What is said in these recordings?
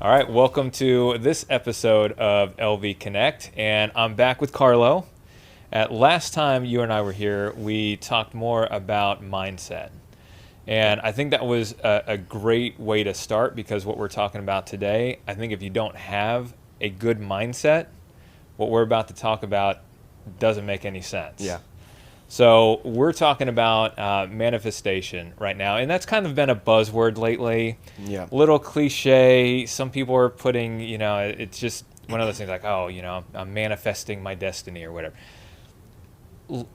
All right, welcome to this episode of LV Connect, and I'm back with Carlo. Last time you and I were here, we talked more about mindset. And I think that was a great way to start because what we're talking about today, I think if you don't have a good mindset, what we're about to talk about doesn't make any sense. Yeah. So we're talking about manifestation right now, and that's kind of been a buzzword lately. Yeah. Little cliche. Some people are putting, it's just one of those things like, oh, I'm manifesting my destiny or whatever.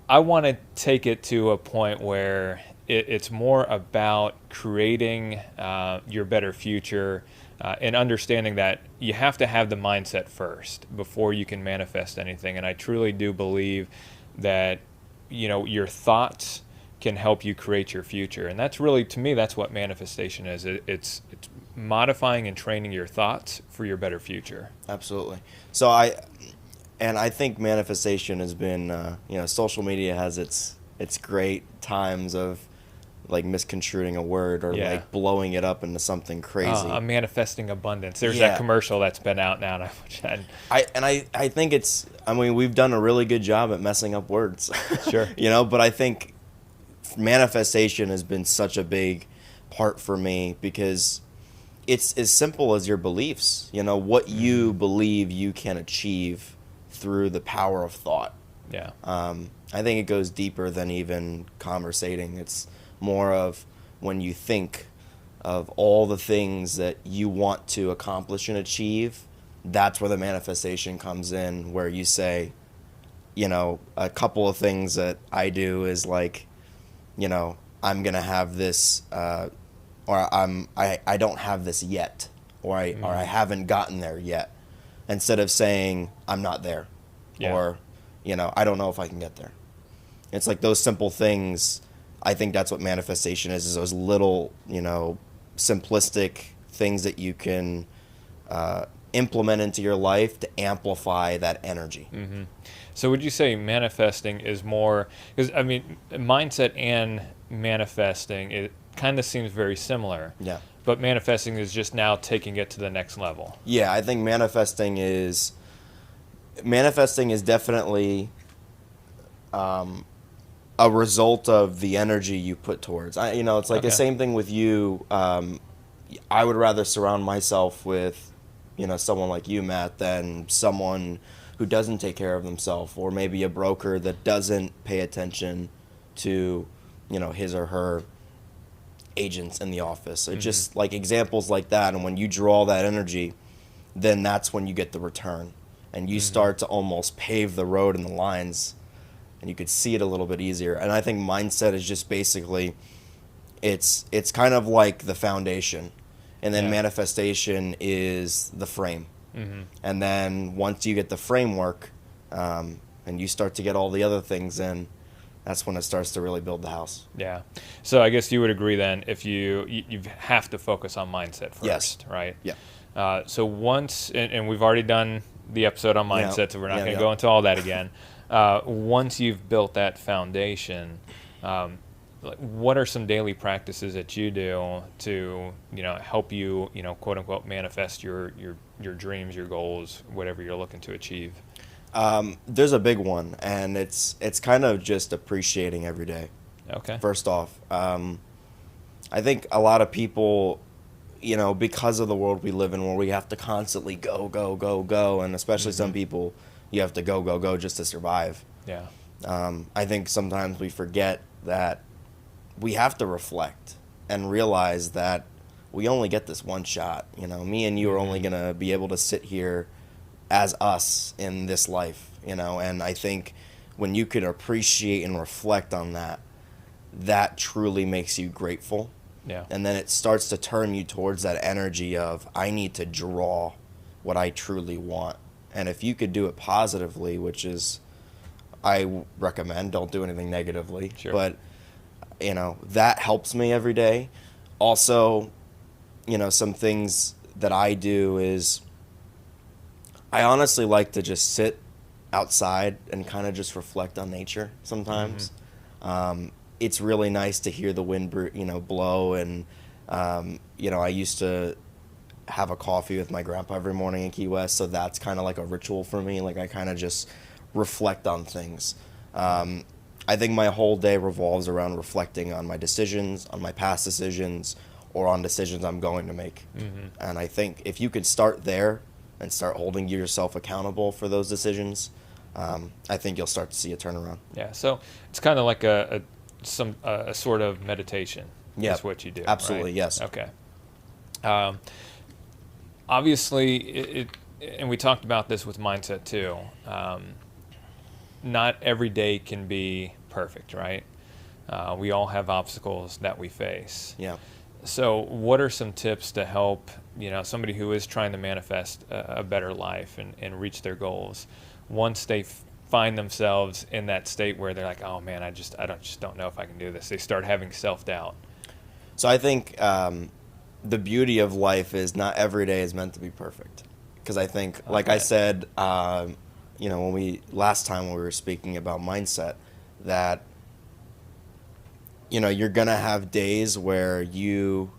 I want to take it to a point where it's more about creating your better future and understanding that you have to have the mindset first before you can manifest anything. And I truly do believe that your thoughts can help you create your future. And that's really, to me, that's what manifestation is. It's modifying and training your thoughts for your better future. Absolutely. So I think manifestation has been, social media has its great times of like misconstruing a word or like blowing it up into something crazy. I'm manifesting abundance. There's that commercial that's been out now. I think we've done a really good job at messing up words. Sure. But I think manifestation has been such a big part for me because it's as simple as your beliefs. What you believe you can achieve through the power of thought. Yeah. I think it goes deeper than even conversating. It's more of when you think of all the things that you want to accomplish and achieve, that's where the manifestation comes in, where you say, a couple of things that I do is like, I'm going to have this, or I don't have this yet, or I haven't gotten there yet, instead of saying I'm not there, or, I don't know if I can get there. It's like those simple things. I think that's what manifestation is those little, simplistic things that you can implement into your life to amplify that energy. Mm-hmm. So would you say manifesting is more, because mindset and manifesting, it kind of seems very similar. Yeah. But manifesting is just now taking it to the next level. Yeah, I think manifesting is definitely a result of the energy you put towards. It's like the same thing with you. I would rather surround myself with, someone like you, Matt, than someone who doesn't take care of themselves, or maybe a broker that doesn't pay attention to, his or her agents in the office. So just like examples like that. And when you draw that energy, then that's when you get the return. And you start to almost pave the road and the lines, and you could see it a little bit easier. And I think mindset is just basically, it's kind of like the foundation, and then manifestation is the frame. Mm-hmm. And then once you get the framework, and you start to get all the other things in, that's when it starts to really build the house. Yeah. So I guess you would agree then if you have to focus on mindset first, yes. Right? Yeah. So once, and we've already done the episode on mindset, so we're not going to go into all that again. Once you've built that foundation, what are some daily practices that you do to, help you, quote unquote, manifest your dreams, your goals, whatever you're looking to achieve? There's a big one, and it's kind of just appreciating every day. Okay. First off, I think a lot of people, because of the world we live in, where we have to constantly go, go, go, go, and especially some people, you have to go, go, go just to survive. Yeah. I think sometimes we forget that we have to reflect and realize that we only get this one shot. Me and you are only going to be able to sit here as us in this life, and I think when you can appreciate and reflect on that, that truly makes you grateful. Yeah. And then it starts to turn you towards that energy of, I need to draw what I truly want. And if you could do it positively, which is, I recommend, don't do anything negatively. Sure. But, that helps me every day. Also, some things that I do is, I honestly like to just sit outside and kind of just reflect on nature sometimes. It's really nice to hear the wind blow, and I used to have a coffee with my grandpa every morning in Key West, so that's kind of like a ritual for me. Like I kind of just reflect on things. I think my whole day revolves around reflecting on my decisions, on my past decisions, or on decisions I'm going to make. And I think if you could start there and start holding yourself accountable for those decisions, I think you'll start to see a turnaround. Yeah, so it's kind of like a sort of meditation. Yeah, That's what you do. absolutely, right? yes. Okay. Obviously, and we talked about this with mindset too. Not every day can be perfect, right? We all have obstacles that we face. Yeah. So what are some tips to help, somebody who is trying to manifest a better life and reach their goals once they find themselves in that state where they're like, oh man, I just don't know if I can do this. They start having self-doubt. So I think the beauty of life is not every day is meant to be perfect. Because I think, like I said, last time when we were speaking about mindset, that you're going to have days where you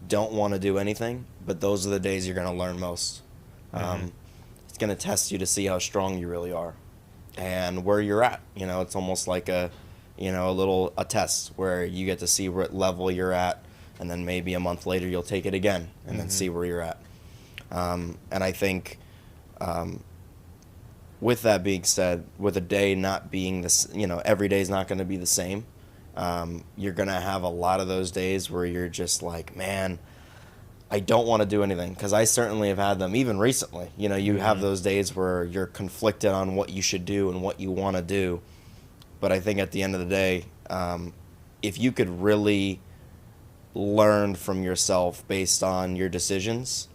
don't want to do anything, but those are the days you're going to learn most. It's going to test you to see how strong you really are and where you're at. It's almost like a test where you get to see what level you're at, and then maybe a month later you'll take it again and then see where you're at. And I think with that being said, with a day not being this, every day is not going to be the same. You're going to have a lot of those days where you're just like, man, I don't want to do anything, because I certainly have had them even recently. You have those days where you're conflicted on what you should do and what you want to do. But I think at the end of the day, if you could really learn from yourself based on your decisions,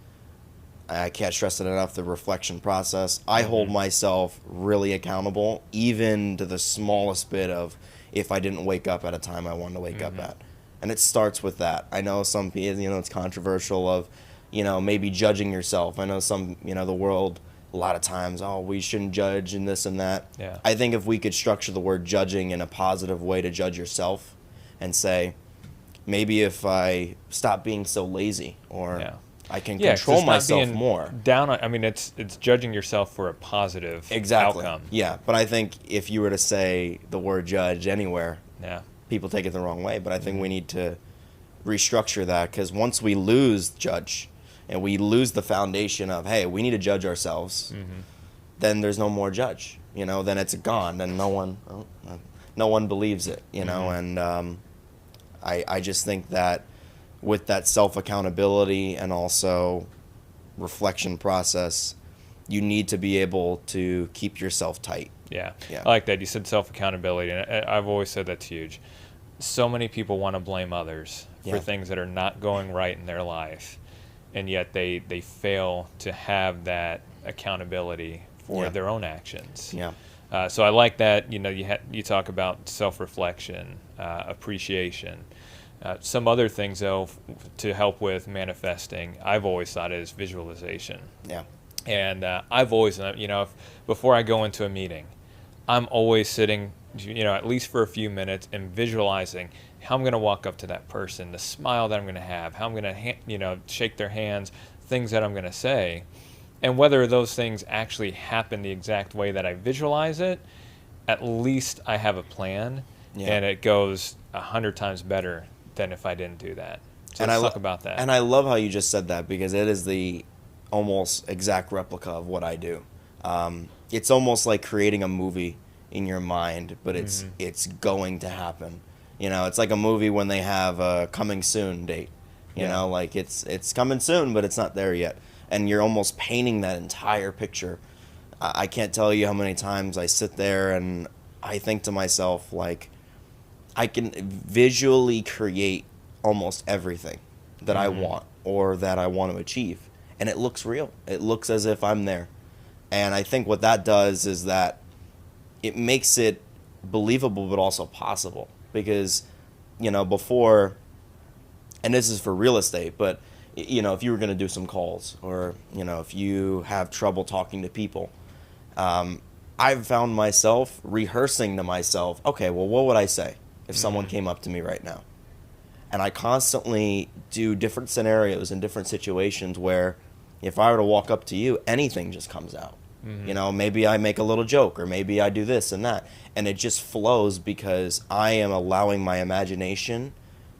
I can't stress it enough, the reflection process. I hold myself really accountable, even to the smallest bit of if I didn't wake up at a time I wanted to wake up at. And it starts with that. I know some people, it's controversial of, maybe judging yourself. I know some, the world, a lot of times, oh, we shouldn't judge and this and that. Yeah. I think if we could structure the word judging in a positive way to judge yourself and say, maybe if I stop being so lazy, or I can control myself more. It's judging yourself for a positive outcome. Yeah, but I think if you were to say the word judge anywhere, people take it the wrong way. But I think we need to restructure that, because once we lose judge and we lose the foundation of, hey, we need to judge ourselves, then there's no more judge. Then it's gone. Then no one believes it. And I just think that with that self-accountability and also reflection process, you need to be able to keep yourself tight. Yeah. I like that. You said self-accountability, and I've always said that's huge. So many people want to blame others for things that are not going right in their life, and yet they fail to have that accountability for their own actions. So I like that. You talk about self-reflection, appreciation. Some other things, though, to help with manifesting, I've always thought is visualization. And I've always, before I go into a meeting, I'm always sitting, at least for a few minutes and visualizing how I'm going to walk up to that person, the smile that I'm going to have, how I'm going to, shake their hands, things that I'm going to say. And whether those things actually happen the exact way that I visualize it, at least I have a plan, and it goes 100 times better than if I didn't do that. So let's talk about that. And I love how you just said that, because it is the almost exact replica of what I do. It's almost like creating a movie in your mind, but it's going to happen. It's like a movie when they have a coming soon date. Like it's coming soon, but it's not there yet. And you're almost painting that entire picture. I can't tell you how many times I sit there and I think to myself, like, I can visually create almost everything that I want or that I want to achieve. And it looks real. It looks as if I'm there. And I think what that does is that it makes it believable but also possible. Because, before, and this is for real estate, but, if you were going to do some calls, or, if you have trouble talking to people, I've found myself rehearsing to myself, okay, well, what would I say if someone came up to me right now? And I constantly do different scenarios and different situations where if I were to walk up to you, anything just comes out. Mm-hmm. You know, maybe I make a little joke, or maybe I do this and that. And it just flows because I am allowing my imagination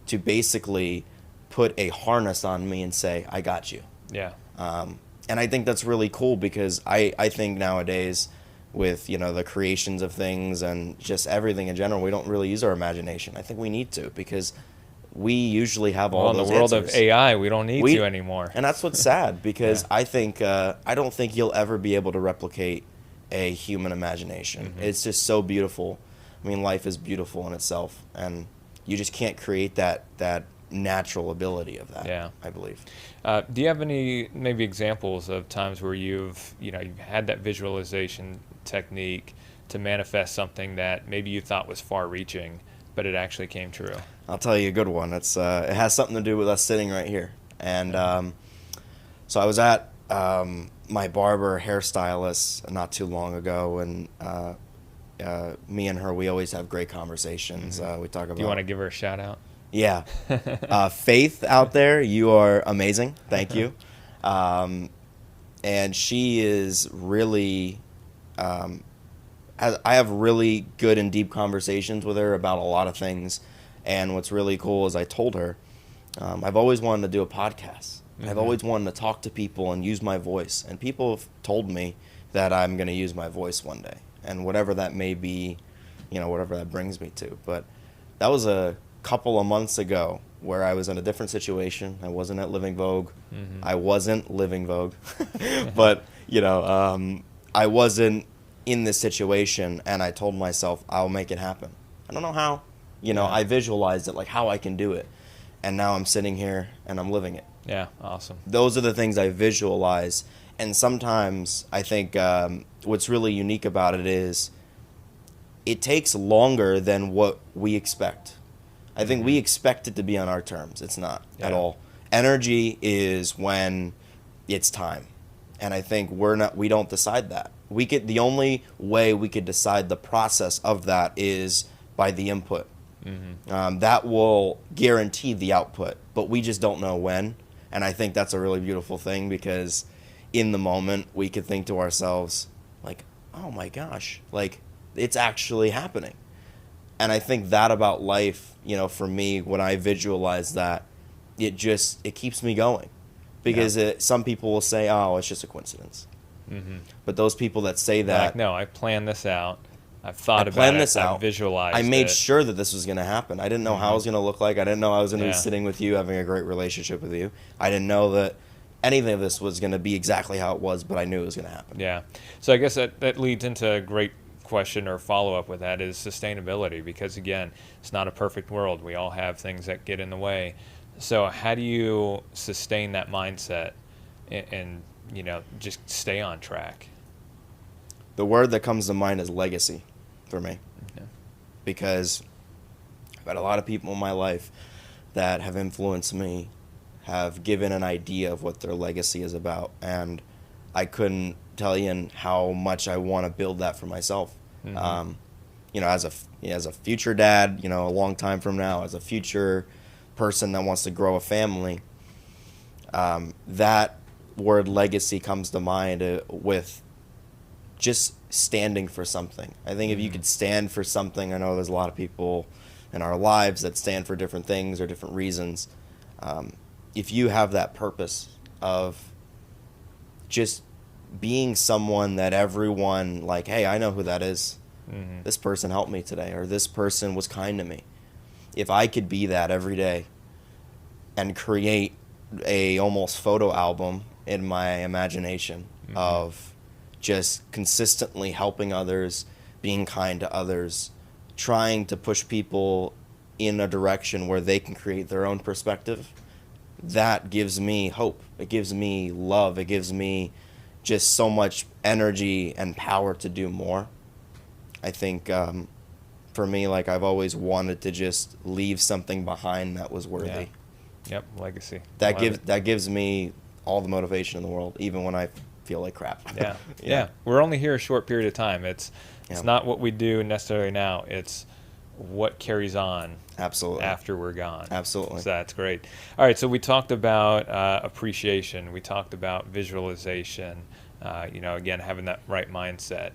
to basically put a harness on me and say, I got you. Yeah. And I think that's really cool because I think nowadays with, you know, the creations of things and just everything in general, we don't really use our imagination. I think we need to, because we usually have all those in the world answers. of AI, we don't need to anymore. And that's what's sad, because Yeah. I don't think you'll ever be able to replicate a human imagination. Mm-hmm. It's just so beautiful. I mean, life is beautiful in itself, and you just can't create that natural ability of that. Yeah. I believe. Do you have any maybe examples of times where you've had that visualization technique to manifest something that maybe you thought was far-reaching, but it actually came true? I'll tell you a good one. It's it has something to do with us sitting right here. And so I was at my barber hairstylist not too long ago, and me and her, we always have great conversations. Mm-hmm. We talk about. Do you want to give her a shout out? Yeah. Faith out there, you are amazing. Thank you. And she is really, I have really good and deep conversations with her about a lot of things. And what's really cool is I told her, I've always wanted to do a podcast. Mm-hmm. I've always wanted to talk to people and use my voice. And people have told me that I'm going to use my voice one day. And whatever that may be, whatever that brings me to. But that was a couple of months ago where I was in a different situation. I wasn't at Living Vogue. Mm-hmm. I wasn't Living Vogue. But, I wasn't in this situation, and I told myself, I'll make it happen. I don't know how. I visualized it, like how I can do it. And now I'm sitting here and I'm living it. Yeah, awesome. Those are the things I visualize. And sometimes I think what's really unique about it is it takes longer than what we expect. I think we expect it to be on our terms. It's not at all. Energy is when it's time. And I think we don't decide that. The only way we could decide the process of that is by the input. Mm-hmm. That will guarantee the output, but we just don't know when. And I think that's a really beautiful thing, because in the moment we could think to ourselves, like, oh my gosh, like it's actually happening. And I think that about life, for me, when I visualize that, it keeps me going. Because some people will say, oh, it's just a coincidence. Mm-hmm. But those people that say that... Like, no, I planned this out. I've thought about it. I visualized it. I made sure that this was going to happen. I didn't know how it was going to look like. I didn't know I was going to be sitting with you, having a great relationship with you. I didn't know that anything of this was going to be exactly how it was, but I knew it was going to happen. Yeah. So I guess that leads into a great question or follow-up with that is sustainability, because, again, it's not a perfect world. We all have things that get in the way. So how do you sustain that mindset and just stay on track? The word that comes to mind is legacy for me. Okay. Because I've had a lot of people in my life that have influenced me, have given an idea of what their legacy is about, and I couldn't tell you how much I want to build that for myself. Mm-hmm. As a future dad, a long time from now, as a future person that wants to grow a family, that word legacy comes to mind with just standing for something. I think if you could stand for something, I know there's a lot of people in our lives that stand for different things or different reasons. If you have that purpose of just being someone that everyone, like, hey, I know who that is. Mm-hmm. This person helped me today, or this person was kind to me. If I could be that every day and create a almost photo album in my imagination of just consistently helping others, being kind to others, trying to push people in a direction where they can create their own perspective, that gives me hope. It gives me love. It gives me just so much energy and power to do more. I think for me, like, I've always wanted to just leave something behind that was worthy. Yeah. Yep, legacy. That gives me all the motivation in the world, even when I feel like crap. Yeah. Yeah. We're only here a short period of time. It's not what we do necessarily now. It's what carries on Absolutely. after we're gone. Absolutely. So that's great. All right, so we talked about appreciation. We talked about visualization. Again, having that right mindset.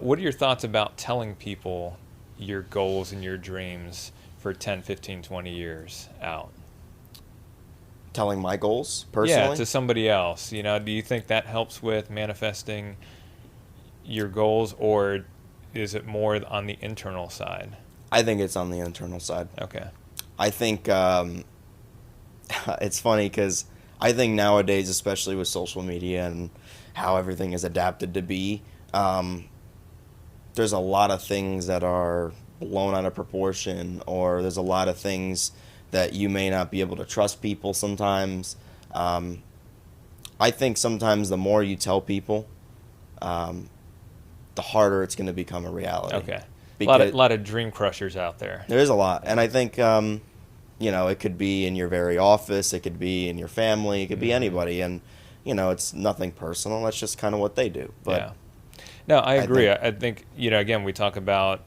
What are your thoughts about telling people your goals and your dreams for 10, 15, 20 years out? Telling my goals personally? Yeah, to somebody else. Do you think that helps with manifesting your goals, or is it more on the internal side? I think it's on the internal side. Okay. I think it's funny because I think nowadays, especially with social media and how everything is adapted to be, there's a lot of things that are blown out of proportion, or there's a lot of things that you may not be able to trust people sometimes. I think sometimes the more you tell people, the harder it's going to become a reality. Okay. A lot of dream crushers out there. There is a lot. And I think, it could be in your very office. It could be in your family. It could be anybody. And, it's nothing personal. That's just kind of what they do. But yeah. No, I agree. I think, again, we talk about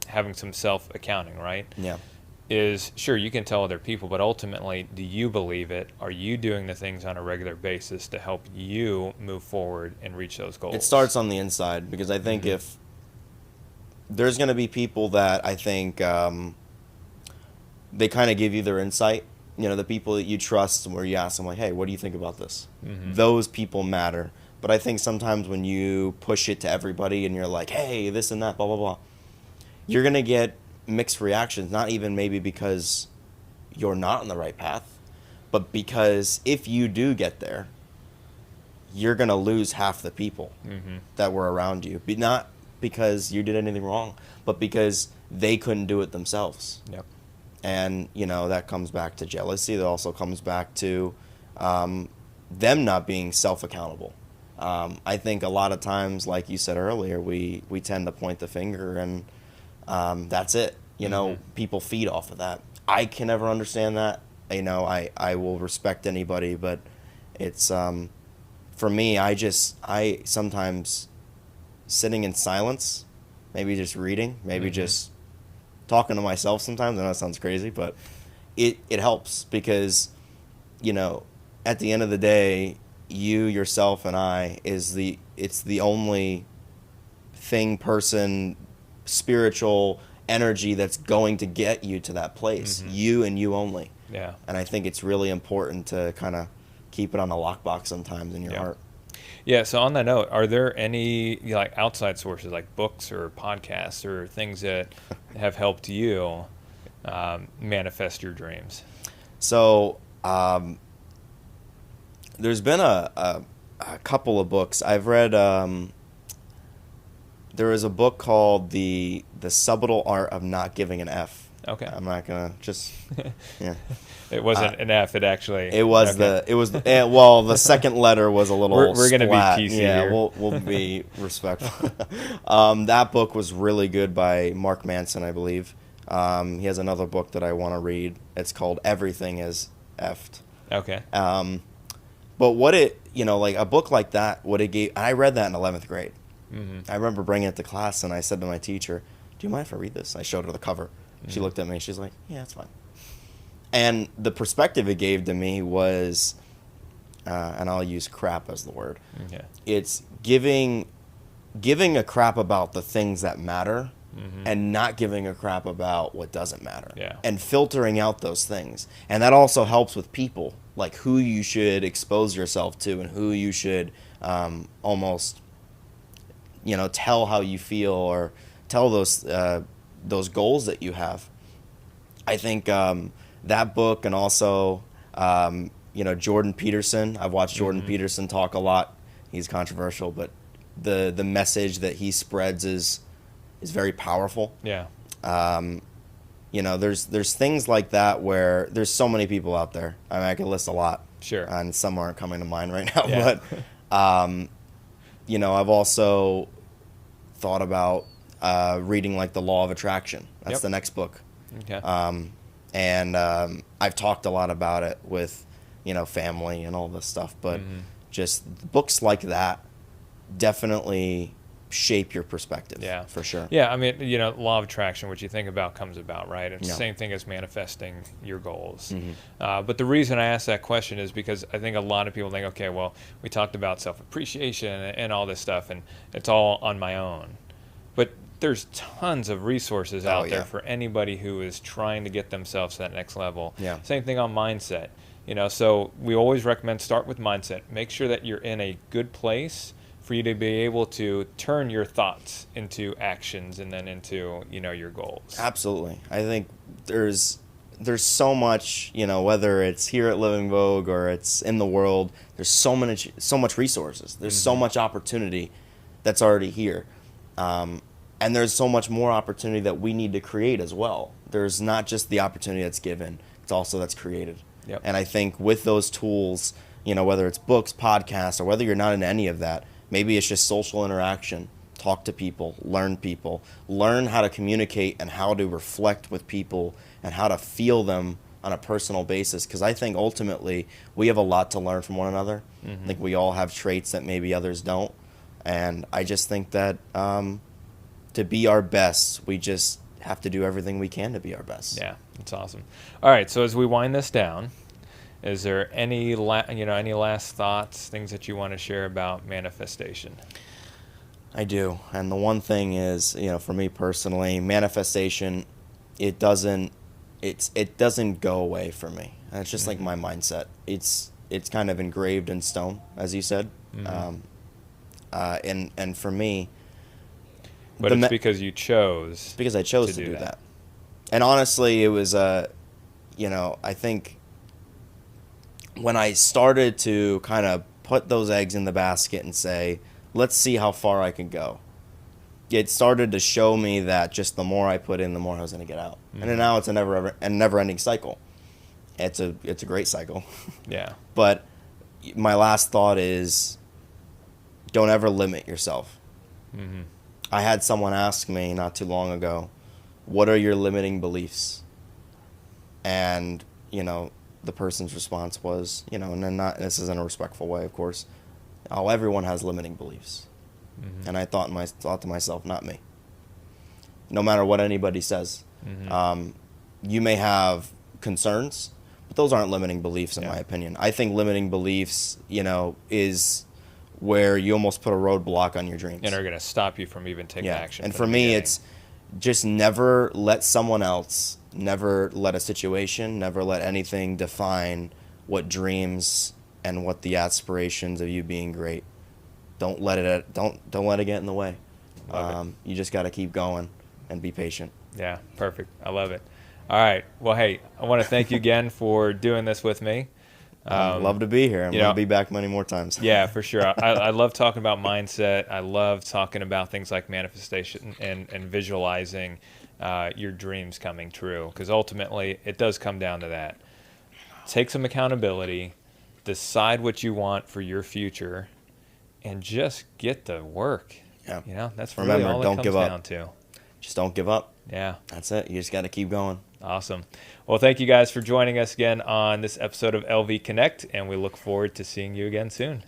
having some self-accounting, right? Yeah. Is sure, you can tell other people, but ultimately, do you believe it? Are you doing the things on a regular basis to help you move forward and reach those goals? It starts on the inside, because I think if there's going to be people that I think they kind of give you their insight, the people that you trust, where you ask them, like, hey, what do you think about this? Those people matter. But I think sometimes when you push it to everybody and you're like, hey, this and that, blah, blah, blah, you're going to get mixed reactions, not even maybe because you're not on the right path, but because if you do get there, you're going to lose half the people that were around you. Not because you did anything wrong, but because they couldn't do it themselves. Yep. And, that comes back to jealousy. That also comes back to them not being self-accountable. I think a lot of times, like you said earlier, we tend to point the finger and that's it. People feed off of that. I can never understand that. I will respect anybody, but it's for me, I sometimes sitting in silence, maybe just reading, maybe just talking to myself sometimes. I know that sounds crazy, but it helps because, at the end of the day, you, yourself, and I it's the only person, spiritual energy that's going to get you to that place. You and you only. Yeah. And I think it's really important to kind of keep it on a lockbox sometimes in your heart. Yeah. So on that note, are there any outside sources like books or podcasts or things that have helped you manifest your dreams? So there's been a couple of books I've read. There is a book called The Subtle Art of Not Giving an F. Okay. I'm not gonna just. Yeah. It wasn't an F. It actually. It was the second letter was a little. We're gonna be PC yeah, here. We'll be respectful. That book was really good by Mark Manson, I believe. He has another book that I want to read. It's called Everything Is Effed. Okay. But what a book like that, what it gave, I read that in 11th grade. I remember bringing it to class, and I said to my teacher, do you mind if I read this? I showed her the cover. She looked at me, and she's like, yeah, it's fine. And the perspective it gave to me was, and I'll use crap as the word, it's giving a crap about the things that matter and not giving a crap about what doesn't matter. Yeah. And filtering out those things. And that also helps with people, like who you should expose yourself to and who you should almost, tell how you feel or tell those goals that you have. I think that book, and also Jordan Peterson. I've watched Jordan Peterson talk a lot. He's controversial, but the message that he spreads is very powerful. Yeah. There's things like that where there's so many people out there. I mean, I could list a lot. Sure. And some aren't coming to mind right now. Yeah. But I've also thought about reading like The Law of Attraction. That's the next book. Okay. And I've talked a lot about it with family and all this stuff, but just books like that definitely shape your perspective. Yeah, for sure. Yeah, I mean, law of attraction, what you think about comes about, right? It's Yeah. the same thing as manifesting your goals. Mm-hmm. But the reason I asked that question is because I think a lot of people think, okay, well, we talked about self-appreciation and all this stuff, and it's all on my own. But there's tons of resources out there for anybody who is trying to get themselves to that next level. Yeah. Same thing on mindset. So we always recommend start with mindset. Make sure that you're in a good place for you to be able to turn your thoughts into actions and then into, your goals. Absolutely. I think there's so much, whether it's here at Living Vogue or it's in the world, there's so much resources. There's so much opportunity that's already here. And there's so much more opportunity that we need to create as well. There's not just the opportunity that's given, it's also that's created. Yep. And I think with those tools, whether it's books, podcasts, or whether you're not in any of that, maybe it's just social interaction, talk to people, learn how to communicate and how to reflect with people and how to feel them on a personal basis. Because I think ultimately we have a lot to learn from one another. I think we all have traits that maybe others don't. And I just think that to be our best, we just have to do everything we can to be our best. Yeah, that's awesome. All right, so as we wind this down, is there any any last thoughts, things that you want to share about manifestation? I do, and the one thing is, for me personally, manifestation, it doesn't go away for me. And it's just like my mindset. It's kind of engraved in stone, as you said, and for me. But it's because you chose. Because I chose to do that. And honestly, it was I think when I started to kind of put those eggs in the basket and say, let's see how far I can go, it started to show me that just the more I put in, the more I was going to get out. And then now it's a never-ending cycle. It's a great cycle. Yeah. But my last thought is, don't ever limit yourself. Mm-hmm. I had someone ask me not too long ago, what are your limiting beliefs? And, the person's response was, and then this is in a respectful way, of course, everyone has limiting beliefs. And I thought to myself, not me. No matter what anybody says. You may have concerns, but those aren't limiting beliefs in my opinion. I think limiting beliefs, is where you almost put a roadblock on your dreams. And are going to stop you from even taking action. And for me, it's just never let someone else, never let a situation, never let anything define what dreams and what the aspirations of you being great. Don't let it get in the way. You just got to keep going and be patient. Yeah, perfect. I love it. All right. Well, hey, I want to thank you again for doing this with me. Love to be here. I'm going to be back many more times. Yeah, for sure. I love talking about mindset. I love talking about things like manifestation and visualizing your dreams coming true, because ultimately it does come down to that. Take some accountability, decide what you want for your future, and just get to work. Yeah. That's really all it comes down to. Just don't give up. Yeah. That's it. You just got to keep going. Awesome. Well, thank you guys for joining us again on this episode of LV Connect, and we look forward to seeing you again soon.